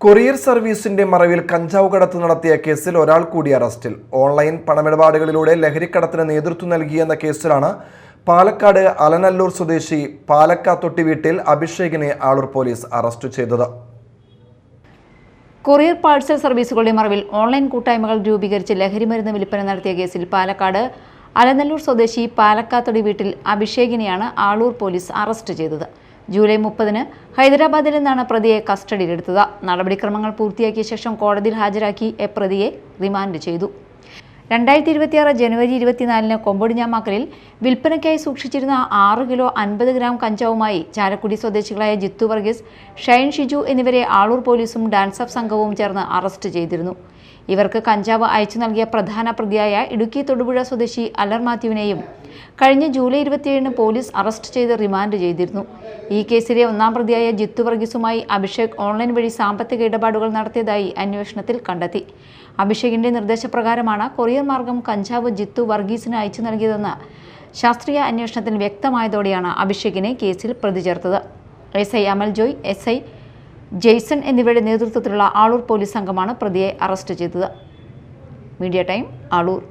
Courier സർവീസിന്റെ മറവിൽ കഞ്ചാവ് കടത്ത് നടത്തിയ കേസിൽ ഒരാൾ കൂടി അറസ്റ്റിൽ. ഓൺലൈൻ പണമിടപാടുകളിലൂടെ ലഹരിക്കടത്തിന് നേതൃത്വം നൽകിയെന്ന കേസിലാണ് പാലക്കാട് അലനല്ലൂർ സ്വദേശി പാലക്കാത്തൊട്ടി വീട്ടിൽ അഭിഷേകിനെ ആളൂർ പോലീസ് അറസ്റ്റ് ചെയ്തത്. കൊറിയർ പാഴ്സൽ സർവീസുകളുടെ മറവിൽ ഓൺലൈൻ കൂട്ടായ്മകൾ രൂപീകരിച്ച് ലഹരിമരുന്ന് വിൽപ്പന നടത്തിയ കേസിൽ പാലക്കാട് അലനല്ലൂർ സ്വദേശി പാലക്കാത്തൊടി വീട്ടിൽ അഭിഷേകിനെയാണ് ആളൂർ പോലീസ് അറസ്റ്റ് ചെയ്തത്. ജൂലൈ 30-ന് ഹൈദരാബാദിൽ നിന്നാണ് പ്രതിയെ കസ്റ്റഡിയിലെടുത്തത്. നടപടിക്രമങ്ങൾ പൂർത്തിയാക്കിയ ശേഷം കോടതിയിൽ ഹാജരാക്കി പ്രതിയെ റിമാൻഡ് ചെയ്തു. 2026 ജനുവരി 24-ന് കൊമ്പൊടിഞ്ഞാമാക്കലിൽ വിൽപ്പനയ്ക്കായി സൂക്ഷിച്ചിരുന്ന 6 കിലോ 50 ഗ്രാം കഞ്ചാവുമായി ചാലക്കുടി സ്വദേശികളായ ജിത്തു വർഗീസ്, ഷൈൻ ഷിജു എന്നിവരെ ആളൂർ പോലീസും ഡാൻസപ്പ് സംഘവും ചേർന്ന് അറസ്റ്റ് ചെയ്തിരുന്നു. ഇവർക്ക് കഞ്ചാവ് അയച്ചു നൽകിയ പ്രധാന പ്രതിയായ ഇടുക്കി തൊടുപുഴ സ്വദേശി അലർ മാത്യുവിനെയും കഴിഞ്ഞ ജൂലൈ 27-ന് പോലീസ് അറസ്റ്റ് ചെയ്ത് റിമാൻഡ് ചെയ്തിരുന്നു. ഈ കേസിലെ ഒന്നാം പ്രതിയായ ജിത്തു വർഗീസുമായി അഭിഷേക് ഓൺലൈൻ വഴി സാമ്പത്തിക ഇടപാടുകൾ നടത്തിയതായി അന്വേഷണത്തിൽ കണ്ടെത്തി. അഭിഷേകിന്റെ നിർദ്ദേശപ്രകാരമാണ് കൊറിയർ മാർഗം കഞ്ചാവ് ജിത്തു വർഗീസിന് അയച്ചു നൽകിയതെന്ന് ശാസ്ത്രീയ അന്വേഷണത്തിൽ വ്യക്തമായതോടെയാണ് അഭിഷേകിനെ കേസിൽ പ്രതി ചേർത്തത്. SI അമൽ ജോയ്, SI ജെയ്സൺ എന്നിവരുടെ നേതൃത്വത്തിലുള്ള ആളൂർ പോലീസ് സംഘമാണ് പ്രതിയെ അറസ്റ്റ് ചെയ്തത്. Media time, Aloor.